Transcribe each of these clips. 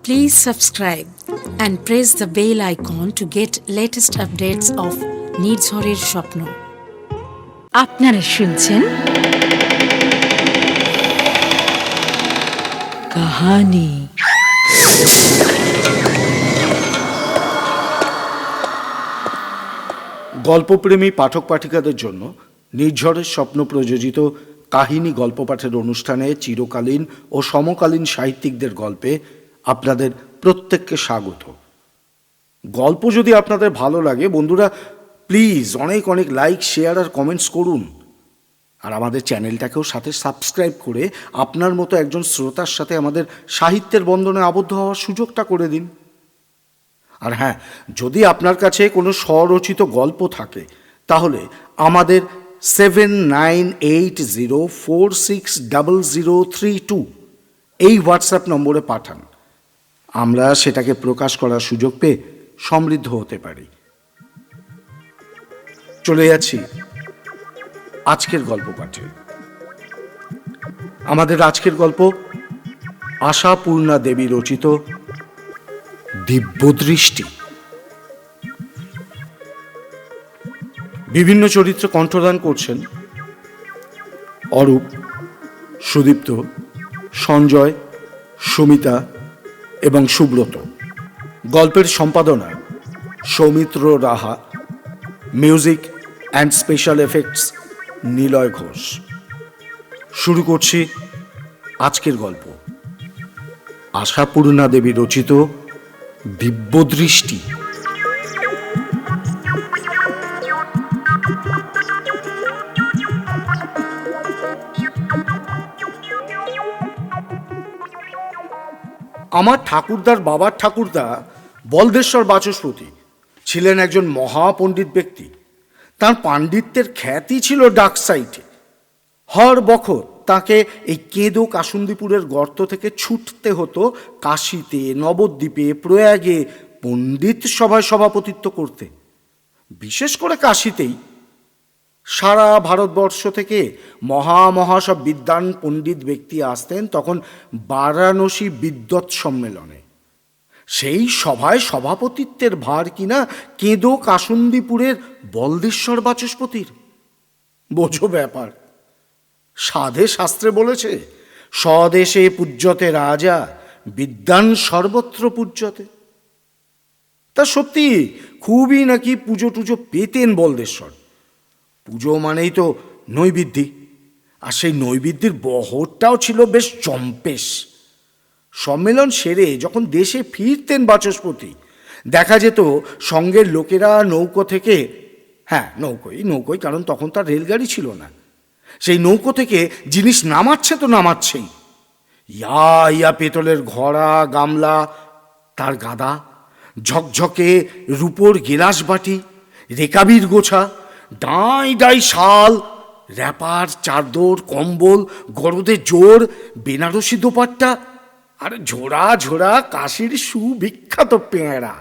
Please subscribe and press the bell icon to get latest updates of নির্ঝরের স্বপ্ন। আপনারা শুনছেন কাহানি। গল্পপ্রেমী পাঠক পাঠিকাদের জন্য নির্ঝরের স্বপ্ন প্রযোজিত কাহিনী গল্প পাঠের অনুষ্ঠানে চিরকালীন ও সমকালীন সাহিত্যিকদের গল্পে আপনাদের প্রত্যেককে স্বাগত। গল্প যদি আপনাদের ভালো লাগে বন্ধুরা, প্লিজ অনেক অনেক লাইক, শেয়ার আর কমেন্টস করুন। আর আমাদের চ্যানেলটাকেও সাথে সাবস্ক্রাইব করে আপনার মতো একজন শ্রোতার সাথে আমাদের সাহিত্যের বন্ধনে আবদ্ধ হওয়ার সুযোগটা করে দিন। আর হ্যাঁ, যদি আপনার কাছে কোনো স্বরচিত গল্প থাকে তাহলে আমাদের 7980460032 এই হোয়াটসঅ্যাপ নম্বরে পাঠান। আমরা সেটাকে প্রকাশ করার সুযোগ পেয়ে সমৃদ্ধ হতে পারি। চলে যাচ্ছি আজকের গল্প পাঠে। আমাদের আজকের গল্প আশাপূর্ণা দেবী রচিত দিব্যদৃষ্টি। বিভিন্ন চরিত্রে কণ্ঠদান করছেন অরূপ, সুদীপ্ত, সঞ্জয়, সুমিতা এবং সুব্রত। গল্পের সম্পাদনা Soumitra Raha, music and special effects Niloy Ghosh. শুরু করছি আজকের গল্প আশাপূর্ণা দেবী রচিত দিব্যদৃষ্টি। আমার ঠাকুরদার বাবার ঠাকুরদা বলদেশ্বর বাচস্পতি ছিলেন একজন মহাপণ্ডিত ব্যক্তি। তার পাণ্ডিত্যের খ্যাতি ছিল ডাক সাইটে। হর বখর তাকে এই কেঁদো কাসুন্দিপুরের গর্ত থেকে ছুটতে হতো কাশীতে, নবদ্বীপে, প্রয়াগে পণ্ডিত সভায় সভাপতিত্ব করতে। বিশেষ করে কাশীতেই সারা ভারতবর্ষ থেকে মহা সব বিদ্বান পণ্ডিত ব্যক্তি আসতেন তখন বারাণসী বিদ্বৎ সম্মেলনে। সেই সভায় সভাপতিত্বের ভার কিনা কেঁদো কাসুন্দিপুরের বলদেশ্বর বাচস্পতির। বোঝো ব্যাপার। সাধে শাস্ত্রে বলেছে, স্বদেশে পূজ্যতে রাজা, বিদ্বান সর্বত্র পূজ্যতে। তা সত্যি খুবই নাকি পুজো টুজো পেতেন বলদেশ্বর। পুজো মানেই তো নৈবেদ্যি, আর সেই নৈবেদ্যের বহরটাও ছিল বেশ জম্পেশ। সম্মেলন সেরে যখন দেশে ফিরতেন বাচস্পতি, দেখা যেত সঙ্গের লোকেরা নৌকো থেকে, হ্যাঁ নৌকোই, কারণ তখন তার রেলগাড়ি ছিল না, সেই নৌকো থেকে জিনিস নামাচ্ছে তো নামাচ্ছেই। ইয়া পেতলের ঘড়া, গামলা, তার গাদা, ঝকঝকে রূপোর গেলাস বাটি, রেকাবির গোছা, ডাই শাল, র্যাপার, চাদর, কম্বল, গরদে জোর, বেনারসি দোপাট্টা, আর ঝোড়া ঝোড়া কাশির সুবিখ্যাত পেঁড়া।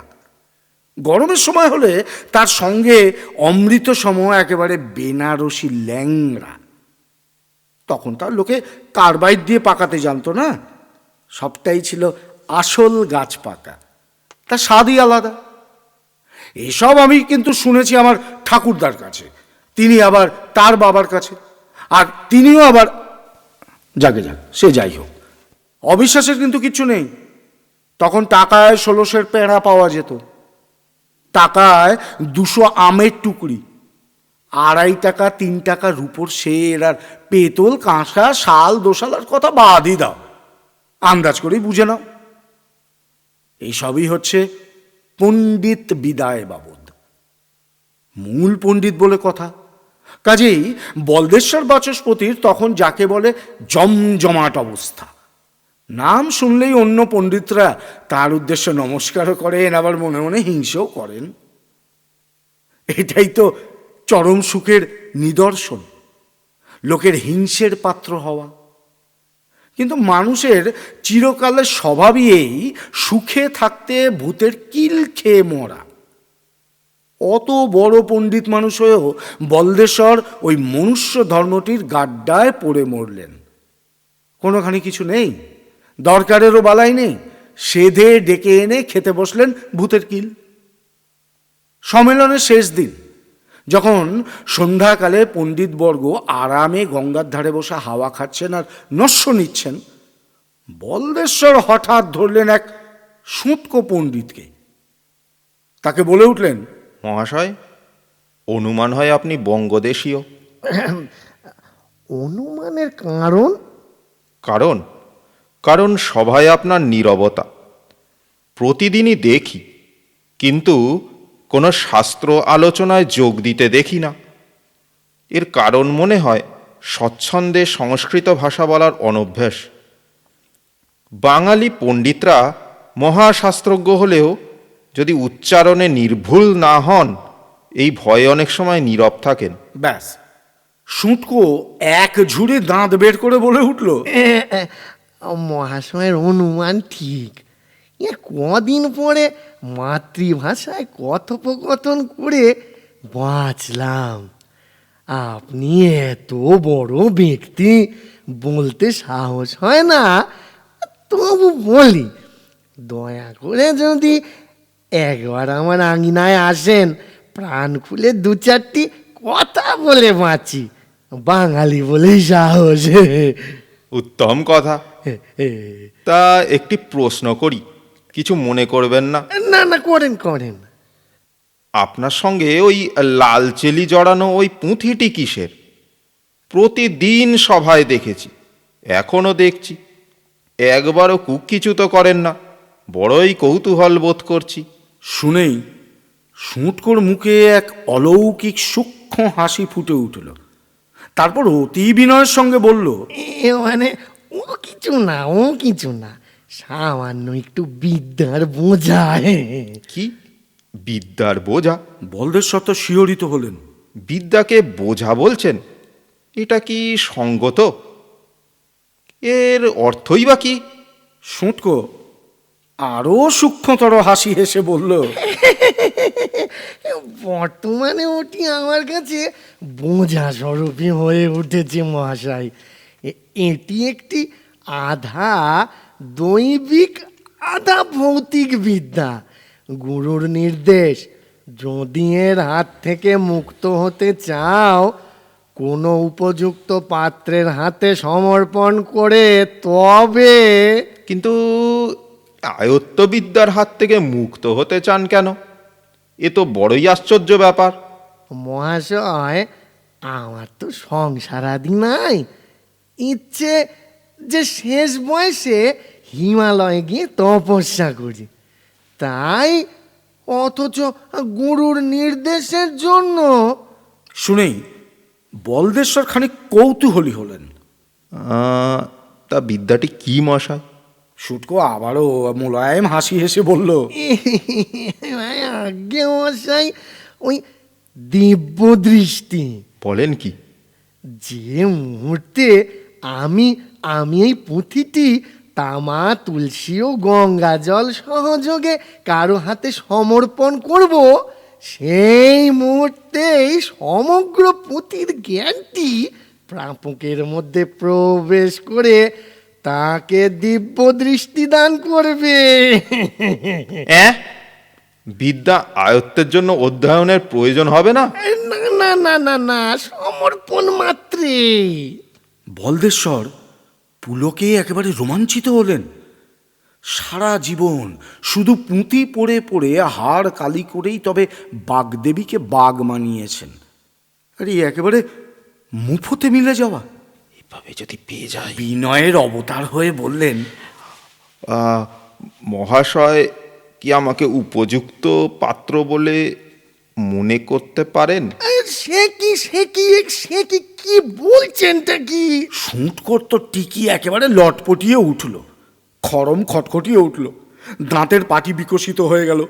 গরমের সময় হলে তার সঙ্গে অমৃত সম একেবারে বেনারসি ল্যাংড়া। তখন তার লোকে কার্বাইড দিয়ে পাকাতে জানতো না, সবটাই ছিল আসল গাছ পাকা, তার স্বাদই আলাদা। এসব আমি কিন্তু শুনেছি আমার ঠাকুরদার কাছে, তিনি আবার তার বাবার কাছে, আর তিনিও আবার যাক সে যাই হোক, অবিশ্বাসের কিন্তু কিচ্ছু নেই। তখন টাকায় 1600 পেঁড়া পাওয়া যেত, টাকায় 200 আমের টুকরি, 2.5 টাকা 3 টাকা রূপোর সের, আর পেতল, কাঁসা, শাল, দোশালার কথা বাদই দাও, আন্দাজ করেই বুঝে নাও। এইসবই হচ্ছে পণ্ডিত বিদায় বাবদ, মূল পণ্ডিত বলে কথা। কাজেই বলদেশ্বর বাচস্পতির তখন যাকে বলে জমজমাট অবস্থা। নাম শুনলেই অন্য পণ্ডিতরা তার উদ্দেশ্যে নমস্কারও করেন, আবার মনে মনে হিংসেও করেন। এটাই তো চরম সুখের নিদর্শন, লোকের হিংসের পাত্র হওয়া। কিন্তু মানুষের চিরকালের স্বভাবই এই সুখে থাকতে ভূতের কিল খেয়ে মরা। অত বড় পণ্ডিত মানুষ হয়েও বলদেশ্বর ওই মনুষ্য ধর্মটির গাড্ডায় পড়ে মরলেন। কোনোখানি কিছু নেই, দরকারেরও বালাই নেই, সেধে ডেকে এনে খেতে বসলেন ভূতের কিল। সম্মেলনের শেষ দিন, যখন সন্ধ্যাকালে পণ্ডিতবর্গ আরামে গঙ্গার ধারে বসে হাওয়া খাচ্ছেন আর নস্য নিচ্ছেন, বলদেশ্বর হঠাৎ ধরলেন এক সুঁতকো পণ্ডিতকে। তাকে বলে উঠলেন, মহাশয়, অনুমান হয় আপনি বঙ্গদেশীয়। অনুমানের কারণ? কারণ কারণ সভায় আপনার নীরবতা প্রতিদিনই দেখি, কিন্তু কোনো শাস্ত্র আলোচনায় যোগ দিতে দেখি না। এর কারণ মনে হয় স্বচ্ছন্দে সংস্কৃত ভাষা বলার অনভ্যাস। বাঙালি পণ্ডিতরা মহাশাস্ত্রজ্ঞ হলেও যদি উচ্চারণে নির্ভুল না হন, এই ভয়ে অনেক সময় নীরব থাকেন। ব্যাস, সুঁতকো এক ঝুড়ি দাঁত বের করে বলে উঠল, মহাশয়ের অনুমান ঠিক। কদিন পরে মাতৃভাষায় কথোপকথন করে বাঁচলাম। আপনি এত বড় ব্যক্তি, বলতে সাহস হয় না, তবু বলি, দয়া করে যদি একবার আমার আঙিনায় আসেন, প্রাণ খুলে দু চারটি কথা বলে বাঁচি। বাঙালি বলেই সাহস। উত্তম কথা। তা একটি প্রশ্ন করি, কিছু মনে করবেন না? না না, করেন করেন। আপনার সঙ্গে ওই লালচেলি জড়ানো ওই পুঁথিটি কিসের? প্রতিদিন সভায় দেখেছি, এখনো দেখছি, একবারও কুক্ষিচ্যুত করেন না। বড়ই কৌতূহল বোধ করছি। শুনেই সুঁতকোর মুখে এক অলৌকিক সূক্ষ্ম হাসি ফুটে উঠল। তারপর অতি বিনয়ের সঙ্গে বলল, মানে ও কিছু না, ও কিছু না, সামান্য একটু বিদ্যার বোঝা। কি বিদ্যার বোঝা? বলদেশ্বর তো শিহরিত হলেন। বিদ্যাকে বোঝা বলছেন? এটা কি সঙ্গত? এর অর্থই বা কি? সুঁতকো আরো সূক্ষ্মতর হাসি হেসে বলল, বর্তমানে ওটি আমার কাছে বোঝা স্বরূপী হয়ে উঠেছে মহাশয়। এটি একটি আধা দৈবিক আধা ভৌতিক বিদ্যা। গুরুর নির্দেশ, যদি এর হাত থেকে মুক্ত হতে চাও, কোনো উপযুক্ত পাত্রের হাতে সমর্পণ করে তবে। কিন্তু আয়ত্তবিদ্যার হাত থেকে মুক্ত হতে চান কেন? এ তো বড়ই আশ্চর্য ব্যাপার। মহাশয়, আমার তো সংসার আদি নাই। ইচ্ছে যে শেষ বয়সে হিমালয়ে গিয়ে তপস্যা করি, তাই। অথচ গুরুর নির্দেশের জন্য। শুনেই বলদেশ্বর খানিক কৌতূহলী হলেন। তা বিদ্যাটি কি মশাই? সুঁতকো আবারও মোলায়েম হাসি হেসে বলল, আজ্ঞে মশাই, ওই দিব্য দৃষ্টি। বলেন কি? যে মুহূর্তে আমি আমি এই পুঁথিটি তামা, তুলসী ও গঙ্গা জল সহযোগে কারো হাতে সমর্পণ করব, সেই মুহূর্তেই সমগ্র পুঁথির জ্ঞানটি প্রাপকের মধ্যে প্রবেশ করে তাকে দিব্য দৃষ্টি দান করবে। বিদ্যা আয়ত্তের জন্য অধ্যয়নের প্রয়োজন হবে না? না না না না না, সমর্পণ মাত্রে। বলদেশ্বর পুলকে একেবারে রোমাঞ্চিত হলেন। সারা জীবন শুধু পুঁতি পড়ে পড়ে হাড় কালি করেই তবে বাগদেবীকে বাগ মানিয়েছেন, আরে একেবারে মুফতে মিলে যাওয়া। এভাবে যদি পেয়ে যায়। বিনয়ের অবতার হয়ে বললেন, মহাশয় কি আমাকে উপযুক্ত পাত্র বলে মনে করতে পারেন? সে কি সে কি সে কি কি বলছেনটা কি? সুঁতকোর তো টিকি একেবারে লটপটিয়ে উঠল, খরম খটখটিয়ে উঠল, দাঁতের পাটি বিকশিত হয়ে গেল।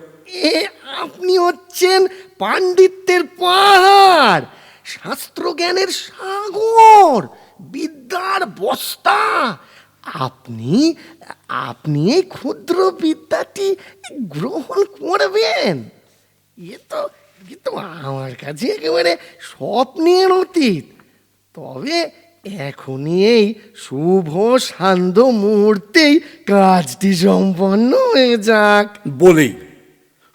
আপনি হচ্ছেন পাণ্ডিত্যের পাহাড়, শাস্ত্রজ্ঞানের সাগর, বিদ্যার বস্তা। আপনি আপনি এই ক্ষুদ্র বিদ্যাটি গ্রহণ করবেন? এ তো আমার কাছে একেবারে স্বপ্নের অতীত। তবে এখনই এই শুভ শান্ত মুহূর্তেই কাজটি সম্পন্ন হয়ে যাক। বলেই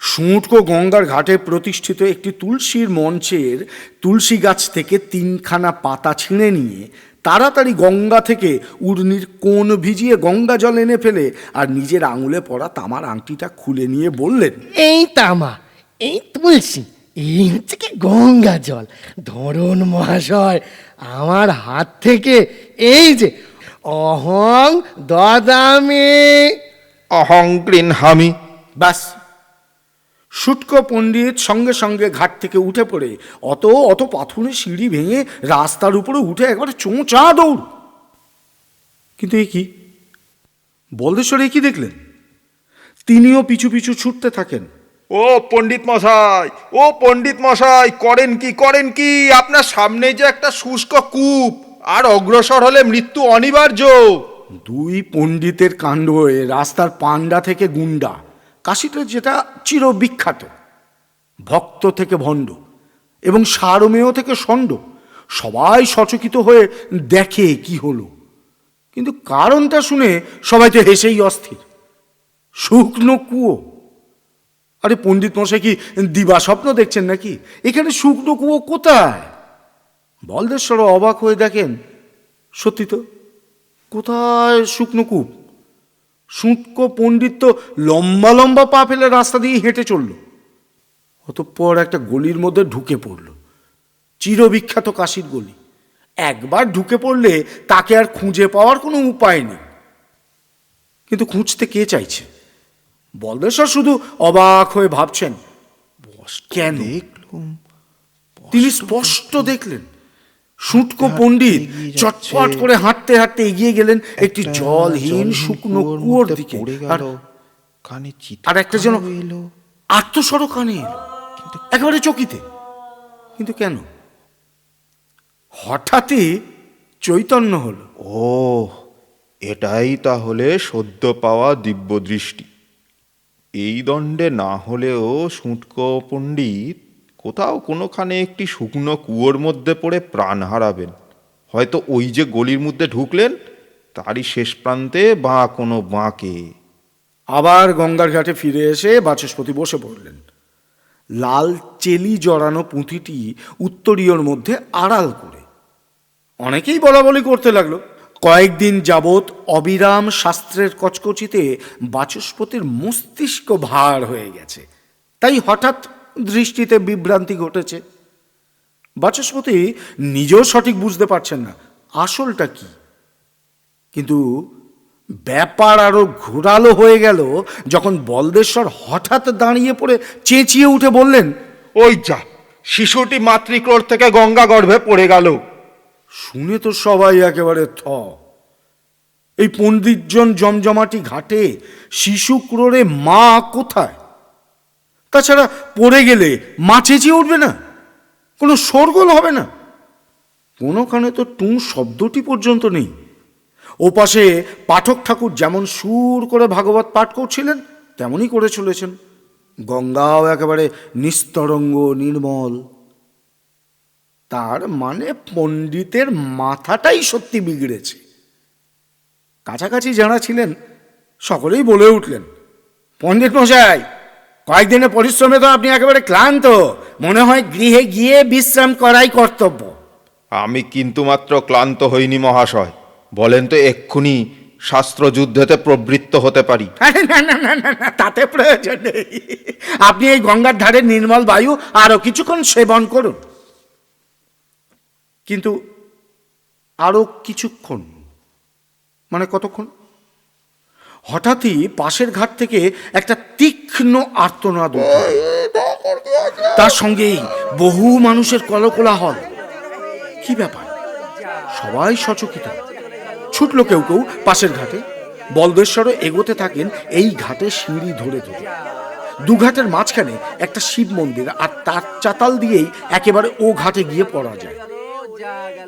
সুঁটকো গঙ্গার ঘাটে প্রতিষ্ঠিত একটি তুলসীর মঞ্চের তুলসী গাছ থেকে 3খানা পাতা ছিঁড়ে নিয়ে তাড়াতাড়ি গঙ্গা থেকে উর্নির কোণ ভিজিয়ে গঙ্গা জল এনে ফেলে আর নিজের আঙুলে পরা তামার আংটিটা খুলে নিয়ে বললেন, এই তামা, এই তুলসী, এই হচ্ছে কি গঙ্গা জল। ধরুন মহাশয়, আমার হাত থেকে এই যে অহং দদামি। অহং গৃহামি। ব্যাস। শুটকো পণ্ডিত সঙ্গে সঙ্গে ঘাট থেকে উঠে পড়ে অত অত পাথরের সিঁড়ি ভেঙে রাস্তার উপরে উঠে একবারে চোঁচা দৌড়। কিন্তু এ কি, বলদেশ্বর এ কি দেখলেন? তিনিও পিছু পিছু ছুটতে থাকেন। ও পণ্ডিত মশাই, ও পণ্ডিত মশাই, করেন কি করেন কি? আপনার সামনে যে একটা শুষ্ক কূপ, আর অগ্রসর হলে মৃত্যু অনিবার্য। দুই পণ্ডিতের কাণ্ড হয়ে রাস্তার পান্ডা থেকে গুন্ডা, কাশিটা যেটা চিরবিখ্যাত, ভক্ত থেকে ভণ্ড এবং সারমেয় থেকে ষণ্ড, সবাই সচকিত হয়ে দেখে কি হলো। কিন্তু কারণটা শুনে সবাই তো হেসেই অস্থির। শুকনো কুয়ো। আরে পণ্ডিত মশাই কি দিবা স্বপ্ন দেখছেন নাকি? এখানে শুকনো কুয়ো কোথায়? বলদেশ্বর অবাক হয়ে দেখেন, সত্যি তো, কোথায় শুকনো কূপ? শুঁটকো পণ্ডিত তো লম্বা লম্বা পা ফেলে রাস্তা দিয়ে হেঁটে চলল। অতঃপর একটা গলির মধ্যে ঢুকে পড়ল, চিরবিখ্যাত কাশির গলি। একবার ঢুকে পড়লে তাকে আর খুঁজে পাওয়ার কোনো উপায় নেই। কিন্তু খুঁজতে কে চাইছে? বলদেশ্বর শুধু অবাক হয়ে ভাবছেন, কেন? তিনি স্পষ্ট দেখলেন শুঁটকো পণ্ডিত চটপট করে হাঁটতে হাঁটতে এগিয়ে গেলেন একটি জলহীন শুকনো কুয়োর দিকে। আর একটা যেন আত্মস্বর কানে এলো, একেবারে চকিতে। কিন্তু কেন? হঠাৎই চৈতন্য হলো। ও, এটাই তাহলে সদ্য পাওয়া দিব্য দৃষ্টি। এই দণ্ডে না হলেও শুঁটকো পণ্ডিত কোথাও কোনোখানে একটি শুকনো কুয়োর মধ্যে পড়ে প্রাণ হারাবেন। হয়তো ওই যে গলির মধ্যে ঢুকলেন, তারই শেষ প্রান্তে বা কোনো বাঁকে। আবার গঙ্গার ঘাটে ফিরে এসে বাচস্পতি বসে পড়লেন। লাল চেলি জড়ানো পুঁথিটি উত্তরীয়র মধ্যে আড়াল করে। অনেকেই বলা বলি করতে লাগলো। কয়েকদিন যাবৎ অবিরাম শাস্ত্রের কচকচিতে বাচস্পতির মস্তিষ্ক ভার হয়ে গেছে, তাই হঠাৎ দৃষ্টিতে বিভ্রান্তি ঘটেছে। বাচস্পতি নিজেও সঠিক বুঝতে পারছেন না আসলটা কি। কিন্তু ব্যাপার আরো ঘোরালো হয়ে গেল যখন বলদেশ্বর হঠাৎ দাঁড়িয়ে পড়ে চেঁচিয়ে উঠে বললেন, ওই যা, শিশুটি মাতৃক্রোড় থেকে গঙ্গা গর্ভে পড়ে গেল। শুনে তো সবাই একেবারে থ। এই পণ্ডিতজন জমজমাটি ঘাটে শিশু ক্রোড়ে মা কোথায়? তাছাড়া পড়ে গেলে মা চেঁচিয়ে উঠবে না? কোনো শোরগোল হবে না? কোনোখানে তো টুঁ শব্দটি পর্যন্ত নেই। ওপাশে পাঠক ঠাকুর যেমন সুর করে ভাগবত পাঠ করছিলেন তেমনই করে চলেছেন। গঙ্গাও একেবারে নিস্তরঙ্গ নির্মল। তার মানে পণ্ডিতের মাথাটাই সত্যি বিগড়েছে। কাছাকাছি যারা ছিলেন সকলেই বলে উঠলেন, পণ্ডিত মশাই, কয়েকদিনের পরিশ্রমে তো আপনি একেবারে ক্লান্ত, মনে হয় গৃহে গিয়ে বিশ্রাম করাই কর্তব্য। আমি কিন্তু মাত্র ক্লান্ত হইনি মহাশয়। বলেন তো এক্ষুনি শাস্ত্রযুদ্ধেতে প্রবৃত্ত হতে পারি। আরে না না না না না, তাতে প্রয়োজন নেই। আপনি এই গঙ্গার ধারে নির্মল বায়ু আরো কিছুক্ষণ সেবন করুন। কিন্তু আরো কিছুক্ষণ মানে কতক্ষণ? হঠাৎই পাশের ঘাট থেকে একটা তীক্ষ্ণ আর্তনাদ উঠল। তার সঙ্গেই বহু মানুষের কলকোলাহল। কি ব্যাপার? সবাই সচকিত। ছুটল কেউ কেউ পাশের ঘাটে। বলদেশ্বরও এগোতে থাকেন এই ঘাটে সিঁড়ি ধরে ধরে। দুঘাটের মাঝখানে একটা শিব মন্দির, আর তার চাতাল দিয়েই একেবারে ও ঘাটে গিয়ে পড়া যায়।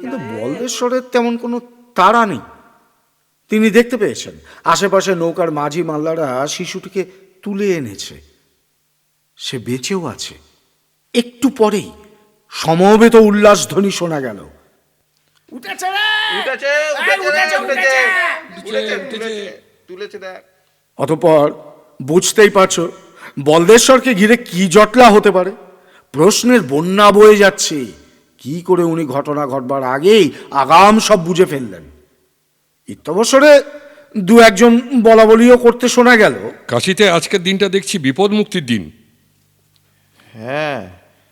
কিন্তু বলদেশ্বরের তেমন কোনো তাড়া নেই। তিনি দেখতে পেয়েছেন আশেপাশে নৌকার মাঝি মাল্লারা শিশুটিকে তুলে এনেছে। সে বেঁচেও আছে। একটু পরেই সমবেত উল্লাসধ্বনি শোনা গেল। উঠেছে রে! উঠেছে এই, উঠেছে! তুলেছে দেখ। অতঃপর বুঝতেই পারছো বলদেশ্বরকে ঘিরে কি জটলা হতে পারে। প্রশ্নের বন্যা বয়ে যাচ্ছে। কি করে উনি ঘটনা ঘটবার আগেই আগাম সব বুঝে ফেললেন। ইত্যবসরে দু একজন বলা বলিও করতে শোনা গেল। কাশিতে আজকের দিনটা দেখছি বিপদ মুক্তির দিন। হ্যাঁ,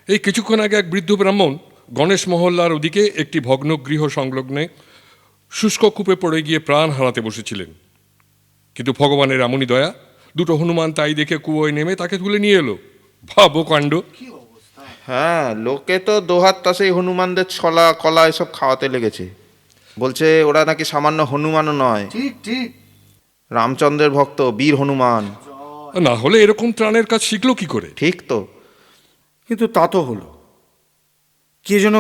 এই কিছুক্ষণ আগে এক বৃদ্ধ ব্রাহ্মণ গণেশ মহল্লার ওদিকে একটি ভগ্নগৃহ সংলগ্নে শুষ্ক কূপে পড়ে গিয়ে প্রাণ হারাতে বসেছিলেন, কিন্তু ভগবানের এমনই দয়া, দুটো হনুমান তাই দেখে কুয়োয় নেমে তাকে তুলে নিয়ে এলো। ভাবো কাণ্ড। হ্যাঁ, লোকে তো দোহাত তাসেই হনুমানদের ছলা কলা এসব খাওয়াতে লেগেছে। বলছে ওরা নাকি সামান্য হনুমানও নয়, ঠিক ঠিক। রামচন্দ্রের ভক্ত বীর হনুমান। না হলে এরকম ত্রাণের কাজ শিখলো কি করে? ঠিক তো। কিন্তু তা তো হলো। কে যেন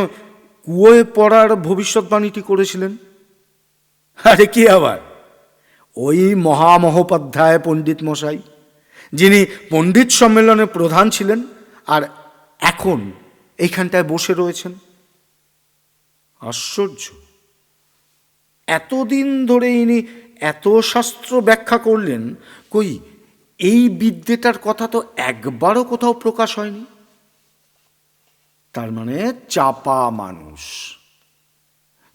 কুয়োয় পড়ার ভবিষ্যৎবাণীটি করেছিলেন। আরে কি আবার, ওই মহামহোপাধ্যায় পণ্ডিত মশাই, যিনি পণ্ডিত সম্মেলনের প্রধান ছিলেন আর এখন এইখানটায় বসে রয়েছেন। আশ্চর্য, এতদিন ধরে ইনি এত শাস্ত্র ব্যাখ্যা করলেন, কই এই বিদ্যেটার কথা তো একবারও কোথাও প্রকাশ হয়নি। তার মানে চাপা মানুষ।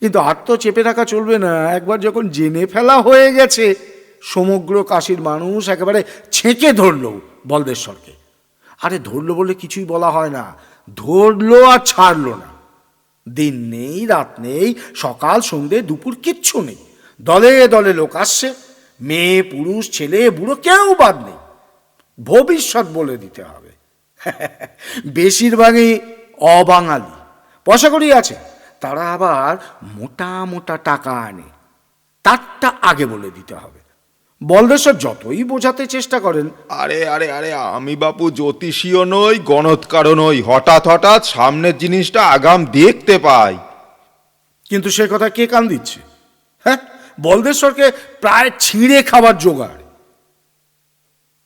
কিন্তু আর তো চেপে রাখা চলবে না। একবার যখন জেনে ফেলা হয়ে গেছে, সমগ্র কাশীর মানুষ একেবারে ছেঁকে ধরলো বলদেশ্বরকে। আরে ধরলো বলে কিছুই বলা হয় না, ধরলো আর ছাড়লো না। দিন নেই, রাত নেই, সকাল সন্ধ্যে দুপুর কিচ্ছু নেই। দলে দলে লোক আসছে, মেয়ে পুরুষ ছেলে বুড়ো কেউ বাদ নেই। ভবিষ্যৎ বলে দিতে হবে। বেশিরভাগই অবাঙালি, পয়সা কড়ি আছে, তারা আবার মোটা মোটা টাকা আনে, তারটা আগে বলে দিতে হবে। বলদেশ্বর যতই বোঝাতে চেষ্টা করেন, আরে আরে আরে আমি বাপু জ্যোতিষীও নই, গণৎকারও নই, হঠাৎ হঠাৎ সামনের জিনিসটা আগাম দেখতে পাই। কিন্তু সে কথা কে কান দিচ্ছে? হ্যাঁ, বলদেশ্বরকে প্রায় ছিঁড়ে খাবার জোগাড়।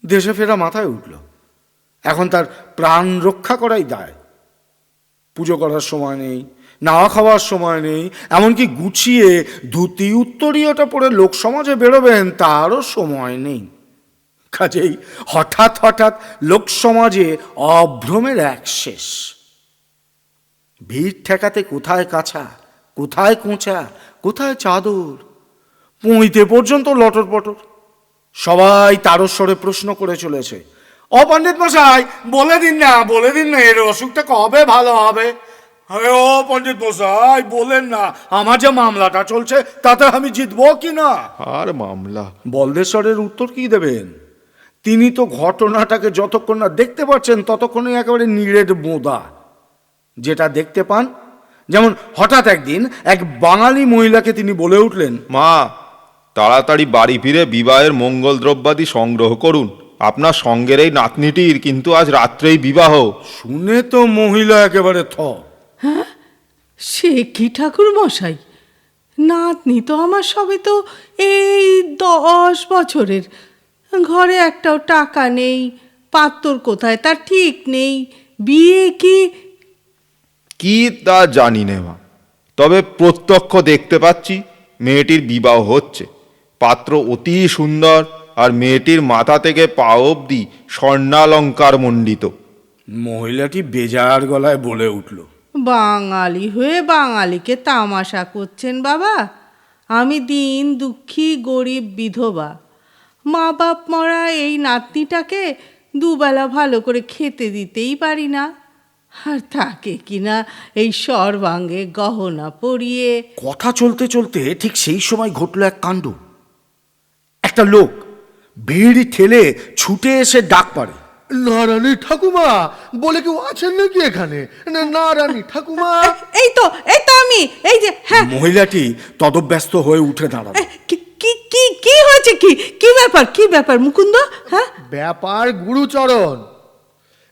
দেশে ফেরা মাথায় উঠল, এখন তার প্রাণ রক্ষা করাই দায়। পুজো করার সময় নেই, নাওয়া খাওয়ার সময় নেই, এমনকি গুছিয়ে ধুতি উত্তরীয়টা পরে লোক সমাজে বেরোবেন তারও সময় নেই। কাজেই হঠাৎ হঠাৎ লোক সমাজে অভ্রমের এক শেষ। ভিড় ঠেকাতে কোথায় কাছা, কোথায় কোঁচা, কোথায় চাদর, পুঁইতে পর্যন্ত লটর পটর। সবাই তারস্বরে প্রশ্ন করে চলেছে, ও পণ্ডিত মশাই বলে দিন না, বলে দিন না, এর অসুখটা কবে ভালো হবে? আরে ও পণ্ডিত মশাই বলেন না, আমার যে মামলাটা চলছে তাতে আমি জিতবো কি না? আর মামলা? বলদেশ্বরের উত্তর কি দেবেন? তিনি তো ঘটনাটাকে যতক্ষণ না দেখতে পাচ্ছেন ততক্ষণে একেবারে নিরেট বোঁদা। যেটা দেখতে পান, যেমন হঠাৎ একদিন এক বাঙালি মহিলাকে তিনি বলে উঠলেন, মা, তাড়াতাড়ি বাড়ি ফিরে বিবাহের মঙ্গল দ্রব্যাদি সংগ্রহ করুন। আপনার সঙ্গের এই নাতনিটির কিন্তু আজ রাত্রেই বিবাহ। শুনে তো মহিলা একেবারে থ। হ্যাঁ, সে কি ঠাকুর মশাই, নাতনি তো আমার সবে তো এই 10 বছরের, ঘরে একটাও টাকা নেই, পাত্তর কোথায় তার ঠিক নেই, বিয়ে কি? কি তা জানি নে মা, তবে প্রত্যক্ষ দেখতে পাচ্ছি মেয়েটির বিবাহ হচ্ছে। পাত্র অতি সুন্দর, আর মেয়েটির মাথা থেকে পা অবধি স্বর্ণালঙ্কার মণ্ডিত। মহিলাটি বেজার গলায় বলে উঠল, বাঙালি হয়ে বাঙালিকে তামাশা করছেন বাবা? আমি দিন দুঃখী গরিব বিধবা, মা বাপ মরা এই নাতনিটাকে দুবেলা ভালো করে খেতে দিতেই পারি না, আর তাকে কিনা এই সর্বাঙ্গে গহনা পরিয়ে। কথা চলতে চলতে ঠিক সেই সময় ঘটল এক কাণ্ড। একটা লোক ভিড় ঠেলে ছুটে এসে ডাক পারে, নারায়ণী ঠাকুমা বলে কেউ আছেন নাকি এখানে? নারায়ণী ঠাকুমা। এই তো আমি, এই যে। হ্যাঁ, মহিলাটি তদব্যস্ত হয়ে উঠে দাঁড়ালো। কি কি কি কি হয়েছে? কি কি ব্যাপার, কি ব্যাপার মুকুন্দ? হ্যাঁ, ব্যাপার গুরুচরণ,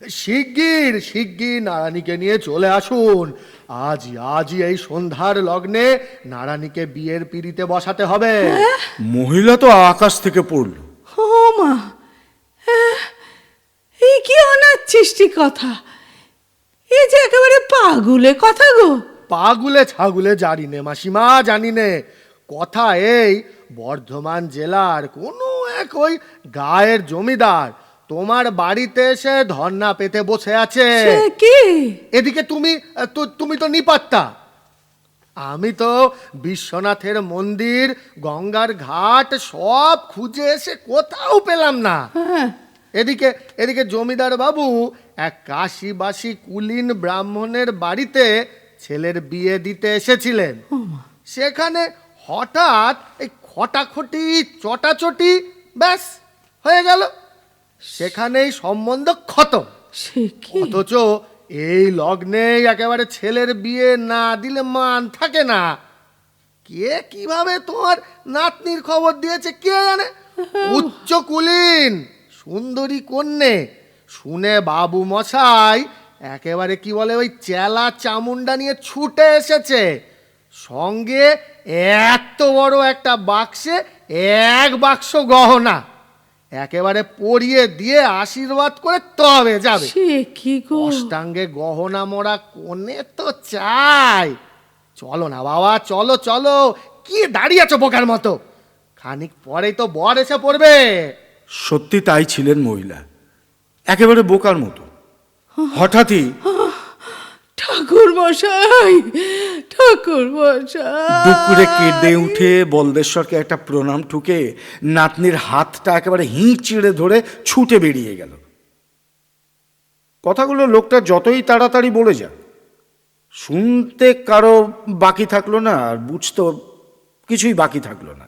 শিগগির শিগগির নারায়ণীকে নিয়ে চলে আসুন। আজই এই সন্ধ্যার লগ্নে নারায়ণীকে বিয়ের পিঁড়িতে বসাতে হবে। মহিলা তো আকাশ থেকে পড়ল। ও মা, এই কি অনাচ্ছিষ্টি কথা, এই যে একেবারে পাগুলে কথা গো। পাগুলে ছাগুলে জানি নে মাসিমা, জানি নে। কথা এই, বর্ধমান জেলার কোনো এক ওই গায়ের জমিদার তোমার বাড়িতে এসে ধর্না পেতে বসে আছে। সে কি? এদিকে তুমি তো নিপাত্তা। আমি তো বিশ্বনাথের মন্দির, গঙ্গার ঘাট সব খুঁজে এসে কোথাও পেলাম না। হ্যাঁ, এদিকে এদিকে জমিদার বাবু এক কাশিবাসী কুলীন ব্রাহ্মণের বাড়িতে ছেলের বিয়ে দিতে এসেছিলেন। সেখানে হঠাৎ এই খটাখটি চটাচটি, ব্যাস হয়ে গেল, সেখানেই সম্বন্ধ খতম। সে কি? অথচ এই লগ্নে একেবারে ছেলের বিয়ে না দিলে মান থাকে না। কে কিভাবে তোমার নাতনির খবর দিয়েছে কে জানে। উচ্চ কুলীন সুন্দরী কন্যে শুনে বাবু মশাই একেবারে কি বলে ওই চেলা চামুন্ডা নিয়ে ছুটে এসেছে, সঙ্গে এত বড় একটা বাক্সে 1 বাক্স গহনা, একেবারে পরিয়ে দিয়ে আশীর্বাদ করে তবে যাবে। সে কি গো? অষ্টাঙ্গে গহনা মোড়া কোণে তো চাই। চলো না বাবা, চলো চলো, কি দাঁড়িয়ে আছো বোকার মতো? খানিক পরেই তো বর এসে পড়বে। সত্যি তাই ছিলেন মহিলা, একেবারে বোকার মতো। হঠাৎই ঠাকুর মশাই, ঠাকুর মশাই! দুঃখ করে কেঁদে উঠে বলদেশ্বরকে একটা প্রণাম ঠুকে নাতনির হাতটা একেবারে হিঁচড়ে ধরে ছুটে বেরিয়ে গেল। কথাগুলো লোকটা যতই তাড়াতাড়ি বলে যাক, শুনতে কারো বাকি থাকলো না, আর বুঝতে কিছুই বাকি থাকলো না।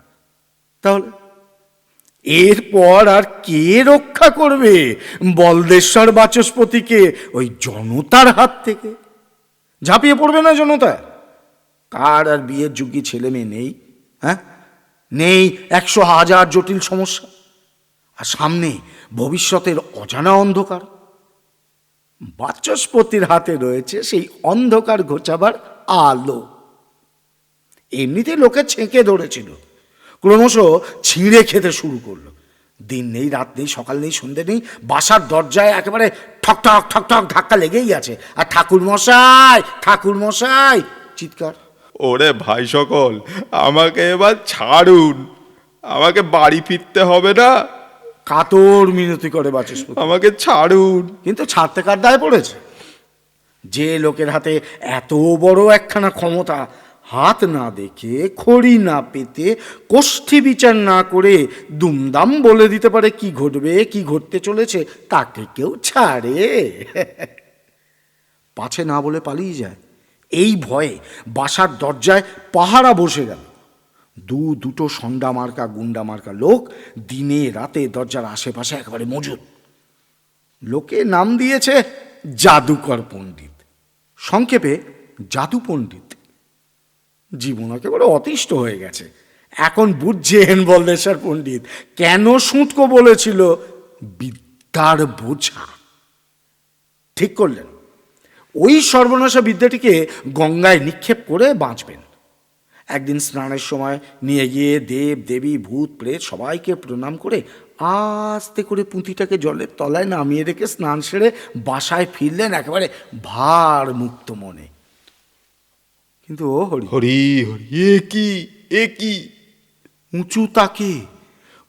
তাহলে এরপর আর কে রক্ষা করবে বলদেশ্বর বাচস্পতিকে ওই জনতার হাত থেকে? ঝাঁপিয়ে পড়বে না জনতা? কার আর বিয়ের যোগ্য ছেলে মেয়ে নেই? হ্যাঁ, নেই 100,000 জটিল সমস্যা, আর সামনে ভবিষ্যতের অজানা অন্ধকার। বাচস্পতির হাতে রয়েছে সেই অন্ধকার ঘোচাবার আলো। এমনিতে লোকে ছেঁকে ধরেছিল, ক্রমশ ছিঁড়ে খেতে শুরু করলো। দিন নেই, রাত নেই, সকাল নেই, সন্ধ্যে নেই, বাসার দরজায় একেবারে ঠক ঠক ঠক ঠক ধাক্কা লেগেই আছে, আর ঠাকুর মশাই, ঠাকুর মশাই চিৎকার। ওরে ভাই সকল, আমাকে এবার ছাড়ুন, আমাকে বাড়ি ফিরতে হবে না, কাতর মিনতি করে বাচস্পতি। আমাকে ছাড়ুন। কিন্তু ছাড়তে কার দায় পড়েছে? যে লোকের হাতে এত বড় একখানা ক্ষমতা, হাত না দেখে, খড়ি না পেতে, কোষ্ঠী বিচার না করে দুমদাম বলে দিতে পারে কি ঘটবে, কি ঘটতে চলেছে, তাকে কেউ ছাড়ে? পাছে না বলে পালিয়ে যায়, এই ভয়ে বাসার দরজায় পাহারা বসে গেল। দুটো সন্ডা মার্কা গুন্ডা মার্কা লোক দিনে রাতে দরজার আশেপাশে একেবারে মজুদ। লোকে নাম দিয়েছে জাদুকর পণ্ডিত, সংক্ষেপে জাদু পণ্ডিত। জীবন একেবারে অতিষ্ঠ হয়ে গেছে। এখন বুঝছেন বলদেশ্বর পণ্ডিত কেন সুটকো বলেছিল বিদ্যার বোঝা। ঠিক করলেন, ওই সর্বনাশা বিদ্যাটিকে গঙ্গায় নিক্ষেপ করে বাঁচবেন। একদিন স্নানের সময় নিয়ে গিয়ে দেব দেবী ভূত প্রেত সবাইকে প্রণাম করে আস্তে করে পুঁতিটাকে জলের তলায় নামিয়ে রেখে স্নান সেরে বাসায় ফিরলেন একেবারে ভার মুক্ত মনে। কিন্তু ও হরি হরি হরি, এ কি উঁচু তাকে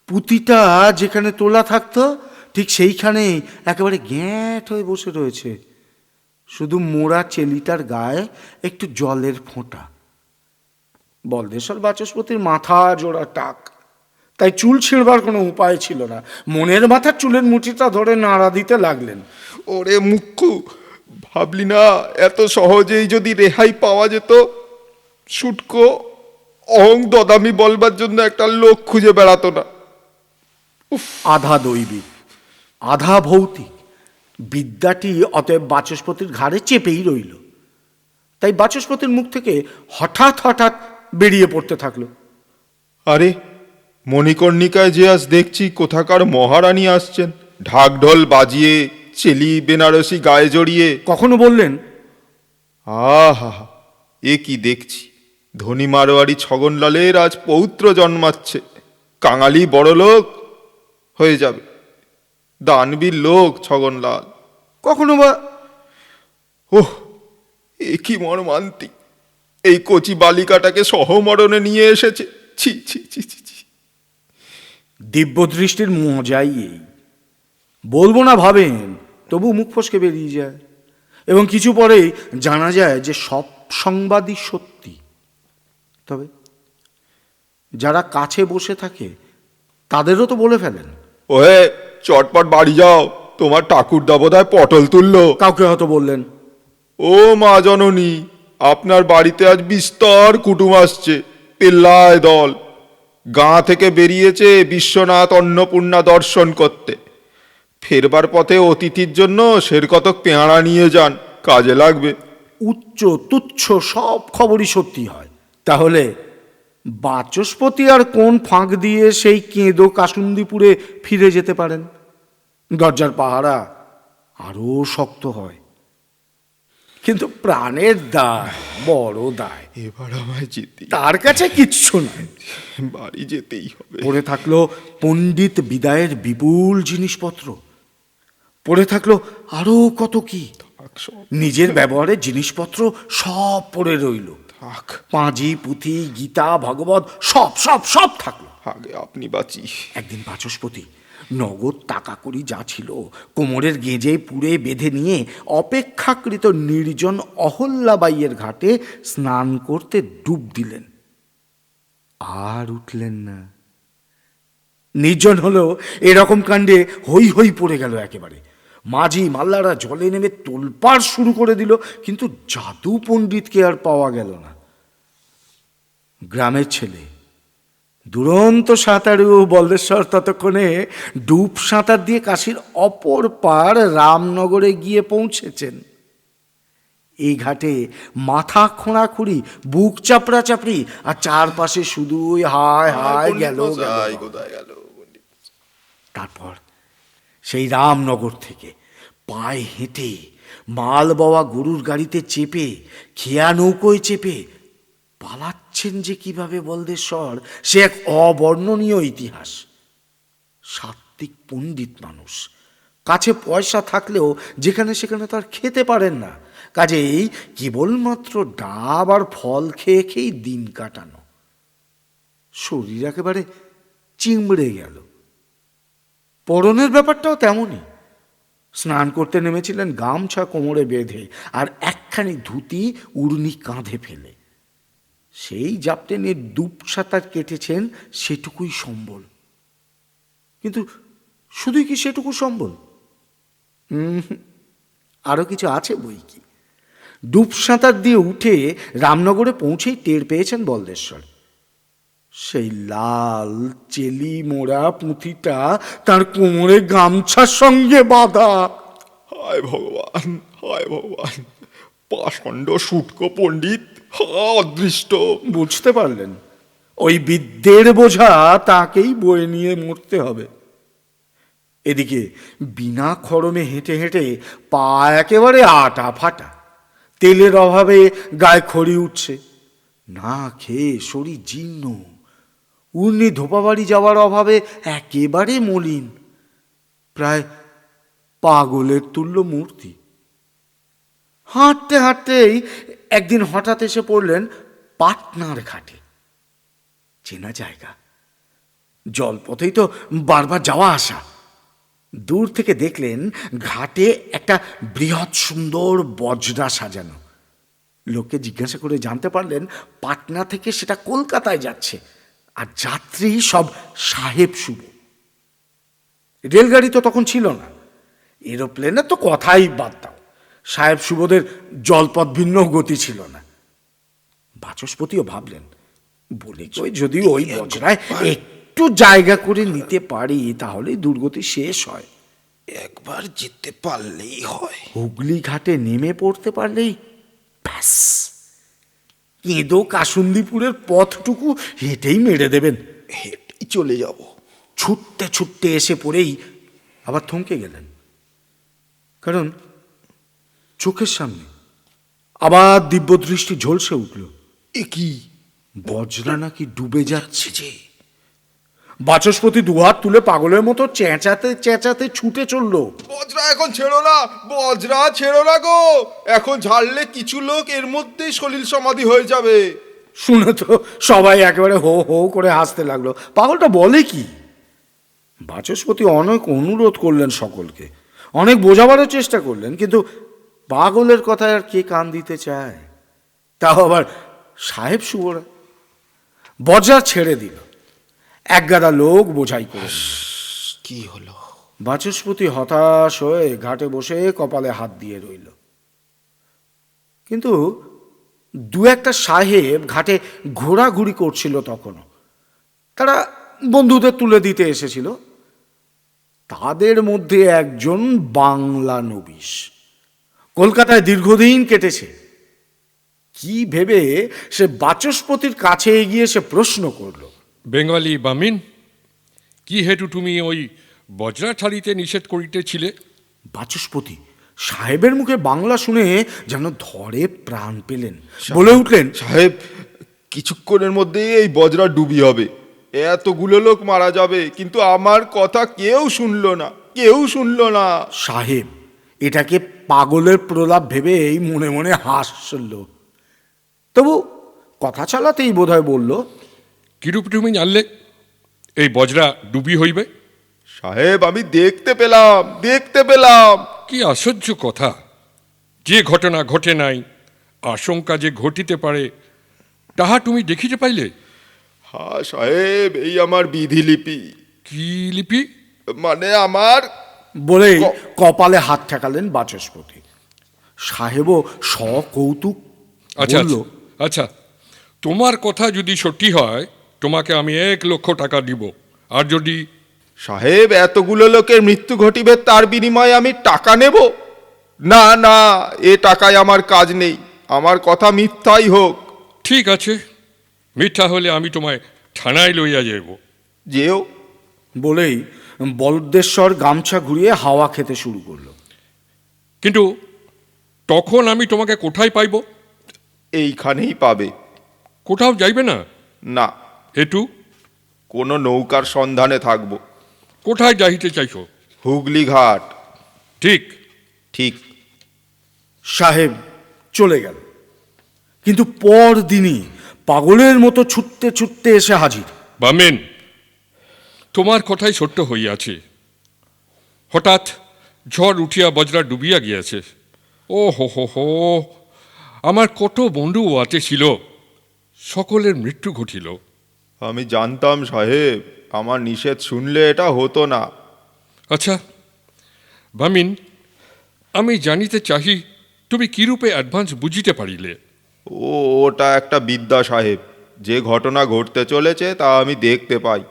পুঁতিটা যেখানে তোলা থাকতো ঠিক সেইখানে একেবারে গ্যাঁট হয়ে বসে রয়েছে। শুধু মোড়া চেলিটার গায়ে একটু জলের ফোঁটা। বলদেশ্বর বাচস্পতির মাথা জোড়া টাক, তাই চুল ছিঁড়বার কোনো উপায় ছিল না। মনের মাথার চুলের মুঠিটা ধরে নাড়া দিতে লাগলেন। ওরে মুখ্যু, ভাবলি না এত সহজেই যদি রেহাই পাওয়া যেত? সুটকো অহং দদামি বলবার জন্য একটা লোক খুঁজে বেড়াতো না। আধা দৈবিক আধা ভৌতিক বিদ্যাটি অতএব বাচস্পতির ঘাড়ে চেপেই রইল। তাই বাচস্পতির মুখ থেকে হঠাৎ হঠাৎ বেরিয়ে পড়তে থাকলো, আরে মণিকর্ণিকায় যে আজ দেখছি কোথাকার মহারানী আসছেন, ঢাকঢোল বাজিয়ে, চেলি বেনারসি গায়ে জড়িয়ে। কখনো বললেন, আহা, এ কি দেখছি, ধনী মারোয়ারি ছগনলালের আজ পৌত্র জন্মাচ্ছে, কাঙালি বড়লোক হয়ে যাবে, দানবীর লোক ছগনলাল। কখনো বা ওহ, এ কি মর্মান্তিক, এই কচি বালিকাটাকে সহমরণে নিয়ে এসেছে। ছি ছি ছি ছি ছি। দিব্যদৃষ্টির মজাই এই, বলবো না ভাবেন, তবু মুখ ফসকে বেরিয়ে যায়, এবং কিছু পরেই জানা যায় যে সব সংবাদই সত্যি। তবে যারা কাছে বসে থাকে তাদেরও তো বলে ফেলেন। ওহে, চটপট বাড়ি যাও, তোমার ঠাকুরদা বোধহয় পটল তুললো। কাউকে হয়তো বললেন, ও মা জননী, আপনার বাড়িতে আজ বিস্তর কুটুম আসছে, পেল্লায় দল। গাঁ থেকে বেরিয়েছে বিশ্বনাথ অন্নপূর্ণা দর্শন করতে। ফেরবার পথে অতিথির জন্য সেরকতক পেয়ারা নিয়ে যান, কাজে লাগবে। উচ্চ তুচ্ছ সব খবরই সত্যি হয়। তাহলে বাচস্পতি আর কোন ফাঁক দিয়ে সেই কেঁদো কাসুন্দিপুরে ফিরে যেতে পারেন? দরজার পাহারা আরো শক্ত হয়, কিন্তু প্রাণের দায় বড় দায়। এবার আমায় যেতে, তার কাছে কিচ্ছু নয়, বাড়ি যেতেই হবে। পড়ে থাকলো পণ্ডিত বিদায়ের বিপুল জিনিসপত্র, পড়ে থাকলো আরো কত কি। থাক সব, নিজের ব্যবহারের জিনিসপত্র সব পড়ে রইল, থাক, পাঁজি পুঁথি গীতা ভাগবত সব সব সব থাকলো। আগে আপনি বাঁচি। একদিন বাচস্পতি নগদ টাকা কড়ি যা ছিল কোমরের গেঁজে পুড়ে বেঁধে নিয়ে অপেক্ষাকৃত নির্জন অহল্যাবাইয়ের ঘাটে স্নান করতে ডুব দিলেন, আর উঠলেন না। নির্জন হলেও এরকম কাণ্ডে হই হই পড়ে গেল একেবারে। মাঝি মাল্লারা জলে নেমে তোলপাড় শুরু করে দিল, কিন্তু জাদু পণ্ডিতকে আর পাওয়া গেল না। গ্রামের ছেলে দুরন্ত সাঁতারু বলদেশ্বর ততক্ষণে ডুব সাঁতার দিয়ে কাশীর অপর পার রামনগরে গিয়ে পৌঁছেছেন। এই ঘাটে মাথা খোঁড়াখুড়ি, বুক চাপড়া চাপড়ি, আর চারপাশে শুধুই হায় হায় গেল গেল। তারপর সেই রামনগর থেকে পায়ে হেঁটে, মাল বওয়া গরুর গাড়িতে চেপে, খেয়া নৌকোয় চেপে পালাচ্ছেন যে কিভাবে বলদেশ্বর, সে এক অবর্ণনীয় ইতিহাস। সাত্ত্বিক পণ্ডিত মানুষ, কাছে পয়সা থাকলেও যেখানে সেখানে তার খেতে পারেন না, কাজেই কেবলমাত্র ডাব আর ফল খেয়ে খেয়েই দিন কাটানো। শরীর একেবারে চিমড়ে গেল। পরনের ব্যাপারটাও তেমনই। স্নান করতে নেমেছিলেন গামছা কোমরে বেঁধে আর একখানি ধুতি উড়নি কাঁধে ফেলে। সেই জাপটে নিয়ে ডুব সাঁতার কেটেছেন, সেটুকুই সম্বল। কিন্তু শুধুই কি সেটুকু সম্বল? আরো কিছু আছে বই কি। ডুব সাঁতার দিয়ে উঠে রামনগরে পৌঁছেই টের পেয়েছেন বলদেশ্বর। সেই লাল চেলি মোড়া পুঁথিটা তার কোমরে গামছার সঙ্গে বাঁধা। হায় ভগবান, হায় ভগবান, পাষণ্ড শুটকো পণ্ডিত, অদৃষ্ট। বুঝতে পারলেন, ওই বিদ্যের বোঝা তাকেই বয়ে নিয়ে মরতে হবে। এদিকে বিনা খড়মে হেঁটে হেঁটে পা একেবারে আটা ফাটা, তেলের অভাবে গায়ে খড়ি উঠছে, না খেয়ে শরীর জীর্ণ, উর্নি ধোপাবাড়ি যাওয়ার অভাবে একেবারে মলিন, প্রায় পাগলের তুল্য মূর্তি। হাঁটতে হাঁটতেই একদিন হঠাৎ এসে পড়লেন পাটনার ঘাটে। চেনা জায়গা, জলপথেই তো বারবার যাওয়া আসা। দূর থেকে দেখলেন ঘাটে একটা বৃহৎ সুন্দর বজরা সাজানো। লোককে জিজ্ঞাসা করে জানতে পারলেন পাটনা থেকে সেটা কলকাতায় যাচ্ছে, আর যাত্রী সব সাহেব শুভ। রেলগাড়ি তো তখন ছিল না, এরোপ্লেনের তো কথাই বাদ দাও, সাহেব শুভদের জলপথ ভিন্ন গতি ছিল না। বাচস্পতিও ভাবলেন, বলে কই যদি ওই বজরায় একটু জায়গা করে নিতে পারি তাহলে দুর্গতি শেষ হয়। একবার যেতে পারলেই হয়। হুগলি ঘাটে নেমে পড়তে পারলেই ব্যাস, কেঁদো কাসুন্দিপুরের পথটুকু হেঁটেই মেরে দেবেন। হেঁটেই চলে যাব। ছুটতে ছুটতে এসে পড়েই আবার থমকে গেলেন, কারণ চোখের সামনে আবার দিব্যদৃষ্টি ঝলসে উঠল। এ কি? বজরা নাকি ডুবে যাচ্ছে। যে বাচস্পতি দুহাত তুলে পাগলের মতো চেঁচাতে চেঁচাতে ছুটে চললো। বজরা এখন ছেড়ো না, বজরা ছেড়ো না গো, এখন ঝাড়লে কিছু লোক এর মধ্যেই সলিল সমাধি হয়ে যাবে। শুনে তো সবাই একেবারে হো হো করে হাসতে লাগলো। পাগলটা বলে কি? বাচস্পতি অনেক অনুরোধ করলেন সকলকে, অনেক বোঝাবারও চেষ্টা করলেন, কিন্তু পাগলের কথায় আর কে কান দিতে চায়? তাও আবার সাহেব সুবরা। বজরা ছেড়ে দিল, একগাদা লোক বোঝাই করে নিল। কি হলো? বাচস্পতি হতাশ হয়ে ঘাটে বসে কপালে হাত দিয়ে রইল। কিন্তু দু একটা সাহেব ঘাটে ঘোরাঘুরি করছিল তখনও। তারা বন্ধুদের তুলে দিতে এসেছিল। তাদের মধ্যে একজন বাংলা নবিশ, কলকাতায় দীর্ঘদিন কেটেছে। কি ভেবে সে বাচস্পতির কাছে এগিয়ে সে প্রশ্ন করল, বেঙ্গলি বামিন, কি হেতু তুমি ওই বজরা ছাড়িতে নিষেধ করিতেছিলে? বাচস্পতি সাহেবের মুখে বাংলা শুনে যেন ধরে প্রাণ পেলেন, বলে উঠলেন, সাহেব, কিছুক্ষণের মধ্যেই এই বজরা ডুবি হবে, এতগুলো লোক মারা যাবে, কিন্তু আমার কথা কেউ শুনলো না, কেউ শুনলো না। সাহেব এটাকে পাগলের প্রলাপ ভেবে এই মনে মনে হাসল। তবু কথা চালাতেই বোধহয় বলল, কিরূপ তুমি জানলে এই বজরা ডুবি হইবে? সাহেব, আমি দেখতে পেলাম। কি আশ্চর্য কথা! যে ঘটনা ঘটে নাই, আশঙ্কা যে ঘটিতে পারে, তাহা তুমি দেখিতে পাইলে? হ্যাঁ সাহেব, এই আমার বিধিলিপি। কি লিপি? মানে আমার। বলেই কপালে হাত ঠেকালেন বাচস্পতি। সাহেবও সকৌতুক আচ্ছা বলল, আচ্ছা, তোমার কথা যদি সত্যি হয়, তোমাকে আমি 1,00,000 টাকা দিব। আর যদি সাহেব, এতগুলো লোকের মৃত্যু ঘটিবে, তার বিনিময়ে আমি টাকা নেব? না না, এ টাকায় আমার কাজ নেই, আমার কথা মিথ্যাই হোক। ঠিক আছে, মিথ্যা হলে আমি তোমায় থানায় লইয়া যাব। যেও। বলেই বলদেশ্বর গামছা ঘুরিয়ে হাওয়া খেতে শুরু করলো। কিন্তু তখন আমি তোমাকে কোথায় পাইব? এইখানেই পাবে। কোথাও যাইবে না? না, হেতু? কোনো নৌকার সন্ধানে থাকবো। কোথায় যাইতে চাইছো? হুগলি ঘাট। ঠিক। ঠিক। সাহেব চলে গেল, কিন্তু পরদিনই পাগলের মতো ছুটতে ছুটতে এসে হাজির। বামেন, তোমার কথাই সত্য হইয়াছে। হঠাৎ ঝড় উঠিয়া বজরা ডুবিয়া গিয়াছে। ও হো হো হো, আমার কত বন্ধু আছে ছিল, সকলের মৃত্যু ঘটিল। আমি জানতাম সাহেব, আমার নিষেধ শুনলে এটা হতো না। আচ্ছা বামিন, আমি জানিতে চাহি তুমি কিরূপে অ্যাডভান্স বুঝিতে পারিলে? ওটা একটা বিদ্যা সাহেব, যে ঘটনা ঘটতে চলেছে তা আমি দেখতে পাই।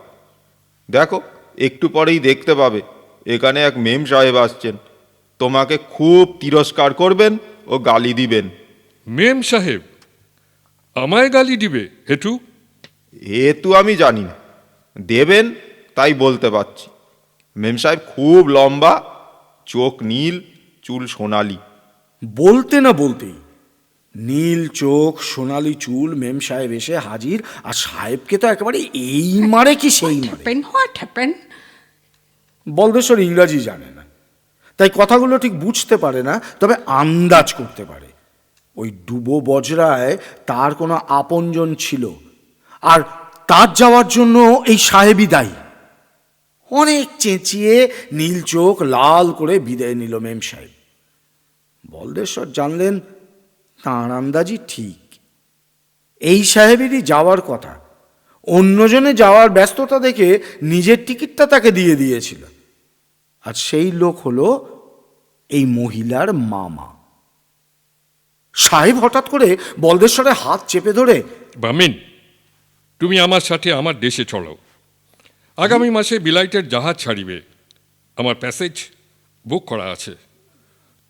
দেখো, একটু পরেই দেখতে পাবে এখানে এক মেম সাহেব আসছেন, তোমাকে খুব তিরস্কার করবেন ও গালি দিবেন। মেম সাহেব আমায় গালি দিবে? হেতু? হেতু আমি জানি না, দেবেন তাই বলতে পারছি। মেম সাহেব খুব লম্বা, চোখ নীল, চুল সোনালি। বলতে না বলতেই নীল চোখ সোনালি চুল মেম সাহেব এসে হাজির। আর সাহেবকে তো একেবারে এই মারে কি সেই মারে। What happened? বলদেশ্বর ইংরাজি জানে না, তাই কথাগুলো ঠিক বুঝতে পারে না, তবে আন্দাজ করতে পারে ওই ডুবো বজরায় তার কোনো আপনজন ছিল, আর তার যাওয়ার জন্য এই সাহেবই দায়ী। অনেক চেঁচিয়ে নীল চোখ লাল করে বিদায় নিল মেম সাহেব। বলদেশ্বর জানলেন তাঁর আন্দাজি ঠিক, এই সাহেবেরই যাওয়ার কথা। অন্যজনে যাওয়ার ব্যস্ততা দেখে নিজের টিকিটটা তাকে দিয়ে দিয়েছিল। আর সেই লোক হলো এই মহিলার মামা। সাহেব হঠাৎ করে বলদেশ্বরের হাত চেপে ধরে, বামিন, তুমি আমার সাথে আমার দেশে চলো। আগামী মাসে বিলাইটের জাহাজ ছাড়িবে, আমার প্যাসেজ বুক করা আছে।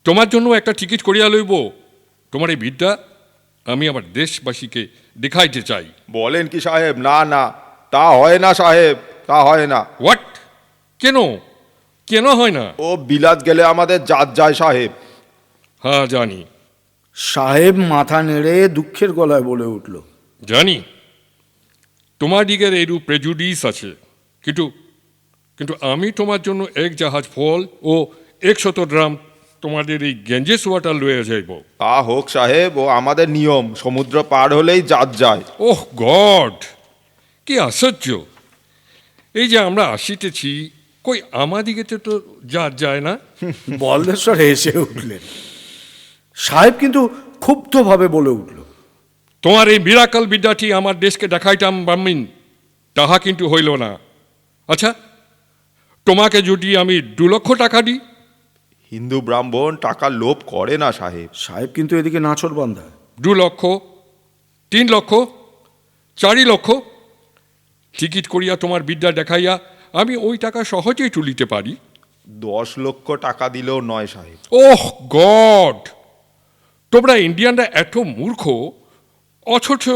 তোমার জন্য একটা টিকিট করিয়া লইব। তোমার এই বিদ্যা আমি আমার দেশবাসীকে দেখাইতে চাই। বলেন কি সাহেব? না না, তা হয় না সাহেব, তা হয় না। হোয়াট? কেন? কেন হয় না? ও বিলাত গেলে আমাদের জাত যায় সাহেব। হ্যাঁ জানি, সাহেব মাথা নেড়ে দুঃখের গলায় বলে উঠল, জানি তোমার দিকের এরূপ প্রেজুডিস আছে, কিন্তু কিন্তু আমি তোমার জন্য এক জাহাজ ফল ও 100 ড্রাম তোমাদের এই গেঞ্জেস ওয়াটার লয়ে যাইব। তা হোক সাহেব, ও আমাদের নিয়ম, সমুদ্র পার হলেই জাত যায়। ওহ গড, কি আশ্চর্য! এই যে আমরা আসিতেছি, কই আমাদিকে তো যা যায় না। বলদেশ্বর হেসে উঠলেন। সাহেব কিন্তু ক্ষুব্ধভাবে বলে উঠল, তোমার এই মিরাকল বিদ্যাটি আমার দেশকে দেখাইতাম বামিন, তাহা কিন্তু হইল না। আচ্ছা, তোমাকে যদি আমি 2 লক্ষ টাকা দিই? হিন্দু ব্রাহ্মণ টাকা লোভ করে না সাহেব। সাহেব কিন্তু এদিকে নাছর বান্ধা। 2 লক্ষ, 3 লক্ষ, 4 লক্ষ টিকিট করিয়া তোমার বিদ্যা দেখাইয়া আমি ওই টাকা সহজেই তুলিতে পারি। 10 লক্ষ টাকা দিলেও নয় সাহেব। ওহ গড, তোমরা ইন্ডিয়ানরা এত মূর্খ, অথচ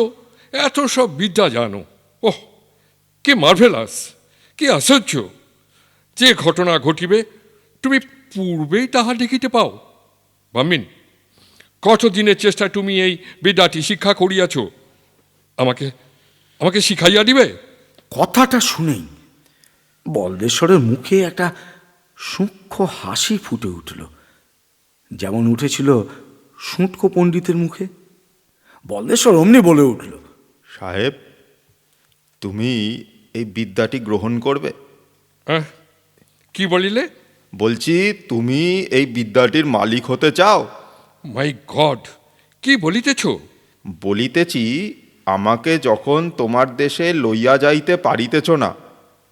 এত সব বিদ্যা জানো। ওহ, কি মার্ভেলাস, কি আশ্চর্য! যে ঘটনা ঘটিবে তুমি পূর্বেই তাহা দেখিতে পাও। বামিন, কতদিনের চেষ্টায় তুমি এই বিদ্যাটি শিক্ষা করিয়াছ? আমাকে আমাকে শিখাইয়া দিবে? কথাটা শুনেই বলদেশ্বরের মুখে একটা সূক্ষ্ম হাসি ফুটে উঠল, যেমন উঠেছিল সুটকো পণ্ডিতের মুখে। বলদেশ্বর অমনি বলে উঠল, সাহেব, তুমি এই বিদ্যাটি গ্রহণ করবে? হ্যাঁ, কি বলিলে? বলছি, তুমি এই বিদ্যাটির মালিক হতে চাও? মাই গড, কি বলিতেছ? বলিতেছি, আমাকে যখন তোমার দেশে লইয়া যাইতে পারিতেছ না,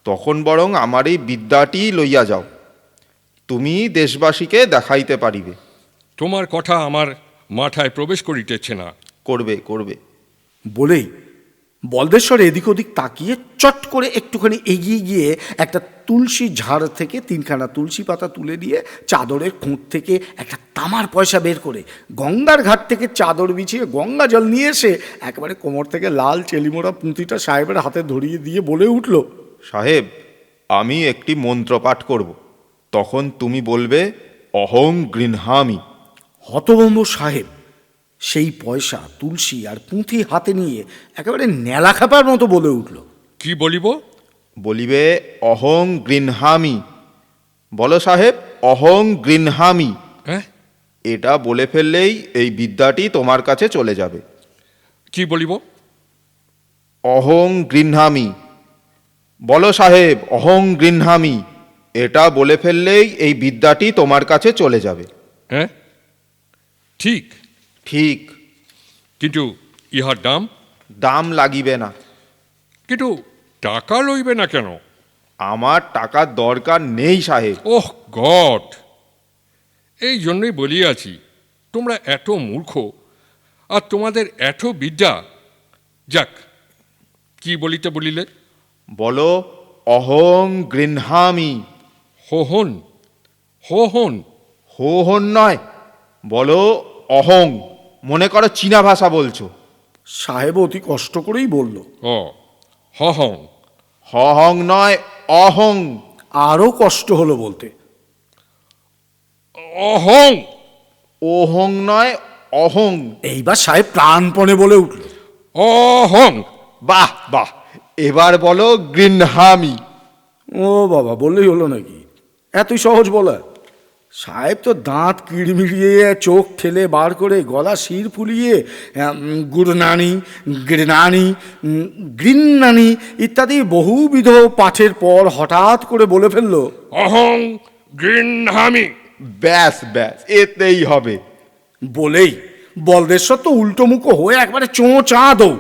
তখন বরং আমার এই বিদ্যাটি লইয়া যাও, তুমি দেশবাসীকে দেখাইতে পারিবে। তোমার কথা আমার মাথায় প্রবেশ করিতেছে না। করবে, করবে। বলেই বলদেশ্বর এদিক ওদিক তাকিয়ে চট করে একটুখানি এগিয়ে গিয়ে একটা তুলসী ঝাড় থেকে 3খানা তুলসী পাতা তুলে দিয়ে চাদরের খুঁট থেকে একটা তামার পয়সা বের করে গঙ্গার ঘাট থেকে চাদর বিছিয়ে গঙ্গা জল নিয়ে এসে একেবারে কোমর থেকে লাল চেলিমোড়া পুঁতিটা সাহেবের হাতে ধরিয়ে দিয়ে বলে উঠল, সাহেব, আমি একটি মন্ত্র পাঠ করব, তখন তুমি বলবে অহং গৃহামি। হতভম্ব সাহেব সেই পয়সা, তুলসী আর পুঁথি হাতে নিয়ে একেবারে নেলা খাপার মতো বলে উঠল, কি বলিব? বলিবে অহং গৃহামি। বলো সাহেব, অহং গৃহামি। হ্যাঁ, এটা বলে ফেললেই এই বিদ্যাটি তোমার কাছে চলে যাবে। কি বলিব? অহং গৃহামি। বলো সাহেব, অহং গৃহামি। এটা বলে ফেললেই এই বিদ্যাটি তোমার কাছে চলে যাবে। হ্যাঁ, ঠিক, ঠিক। কিন্তু ইহার দাম? দাম লাগিবে না। কিন্তু টাকা লইবে না কেন? আমার টাকার দরকার নেই সাহেব। ওহ গড, এই জন্যই বলিয়াছি তোমরা এত মূর্খ আর তোমাদের এত বিদ্যা। যাক, কি বলিতে বলিলে? বলো অহং গৃহামি। হোহন, হোহন। হোহন নয়, বলো অহং। মনে করো চীনা ভাষা বলছো। সাহেব অতি কষ্ট করেই বলল, ও হহং। হহং নয়, অহং। আরও কষ্ট হলো বলতে। অহং। ওহং নয়, অহং। এইবার সাহেব প্রাণপণে বলে উঠল, অহং। বাহ বাহ, এবার বলো গৃহামি। ও বাবা, বললেই হলো নাকি? এতই সহজ বলা? সাহেব তো দাঁত কিড়মিড়িয়ে চোখ ঠেলে বার করে গলা শির ফুলিয়ে গুড়নানি, গৃণানি, গৃন্নানি ইত্যাদি বহুবিধ পাঠের পর হঠাৎ করে বলে ফেলল, অহং গৃহামি। ব্যাস ব্যাস, এতেই হবে। বলেই বলদেশ্বর তো উল্টোমুখো হয়ে একবারে চোঁচা দৌ।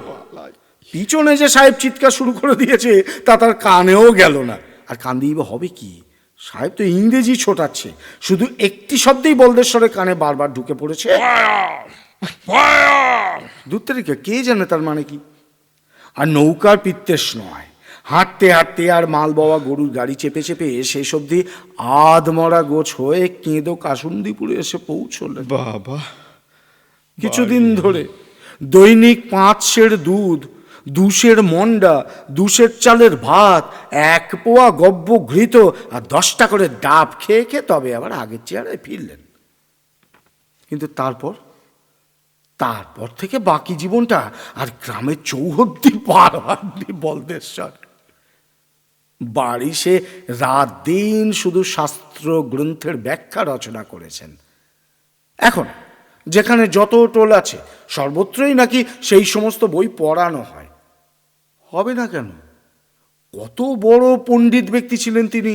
পিছনে যে সাহেব চিৎকার শুরু করে দিয়েছে তা তার কানেও গেল না। আর কান দিয়ে হবে কি? সাহেব তো ইংরেজি ছোটাচ্ছে, শুধু একটি শব্দেই বলদেশ্বরের কানে বারবার ঢুকে পড়েছে, দূর থেকে কে জানে তার মানে কি। আর নৌকার পিত্তেশ নয়, হাঁটতে হাঁটতে আর মাল বাওয়া গরুর গাড়ি চেপে চেপে শেষ অবধি আধমরা গোছ হয়ে কেঁদো কাসুন্দিপুরে এসে পৌঁছলেন। বাবা, কিছুদিন ধরে দৈনিক 5 সের দুধ, 2 সের মন্ডা, 2 সের চালের ভাত, 1 পোয়া গব্য ঘৃত আর 10টা করে ডাব খেয়ে খেয়ে তবে আবার আগের চেহারায় ফিরলেন। কিন্তু তারপর থেকে বাকি জীবনটা আর গ্রামের চৌহদ্দি পার হননি বলদেশ্বর। বাড়ি সে রাত দিন শুধু শাস্ত্র গ্রন্থের ব্যাখ্যা রচনা করেছেন। এখন যেখানে যত টোল আছে সর্বত্রই নাকি সেই সমস্ত বই পড়ানো হয়। হবে না কেন? কত বড় পণ্ডিত ব্যক্তি ছিলেন তিনি,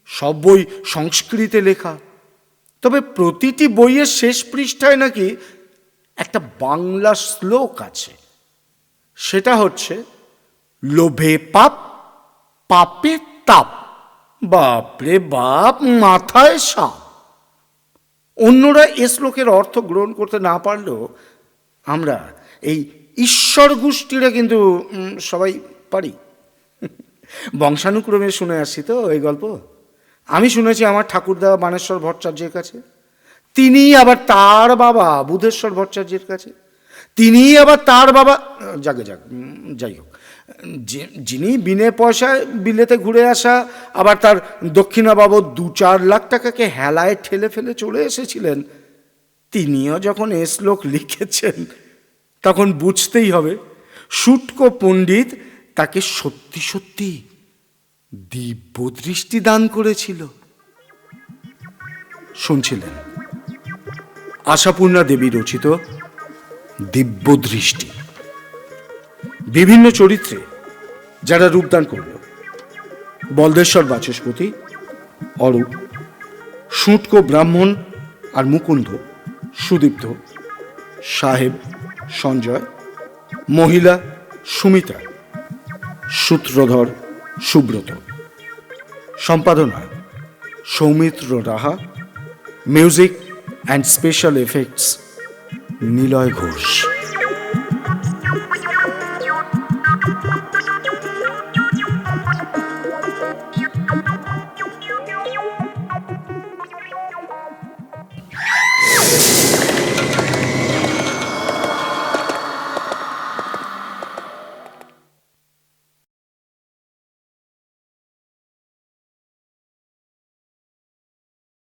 সব বই সংস্কৃতে লেখা। তবে প্রতিটি বইয়ের শেষ পৃষ্ঠায় নাকি একটা বাংলা শ্লোক আছে। সেটা হচ্ছে, লোভে পাপ, পাপে তাপ, বাপরে বাপ, মাথায় সাপ। অন্যরা এ শ্লোকের অর্থ গ্রহণ করতে না পারলেও আমরা এই ঈশ্বর গোষ্ঠীরা কিন্তু সবাই পারি। বংশানুক্রমে শুনে আসছি তো এই গল্প। আমি শুনেছি আমার ঠাকুরদা বানেশ্বর ভট্টাচার্যের কাছে, তিনি আবার তার বাবা বুধেশ্বর ভট্টাচার্যের কাছে, তিনি আবার তার বাবা যাই হোক, যিনি বিনে পয়সায় বিলেতে ঘুরে আসা, আবার তার দক্ষিণা বাবদ 2-4 লাখ টাকাকে হেলায় ঠেলে ফেলে চলে এসেছিলেন, তিনিও যখন এ শ্লোক লিখেছেন তখন বুঝতেই হবে শুটকো পণ্ডিত তাকে সত্যি সত্যি দিব্য দৃষ্টি দান করেছিল। শুনছিলেন আশাপূর্ণা দেবী রচিত দিব্য দৃষ্টি। বিভিন্ন চরিত্রে যারা রূপদান করল: বলদেশ্বর বাচস্পতি, অরূপ, শুটকো ব্রাহ্মণ আর মুকুন্দ, সুদীপ্ত, সাহেব সঞ্জয়, মহিলা সুমিত্রা, সূত্রধর সুব্রত। সম্পাদনা Soumitra Raha. Music and special effects Niloy Ghosh.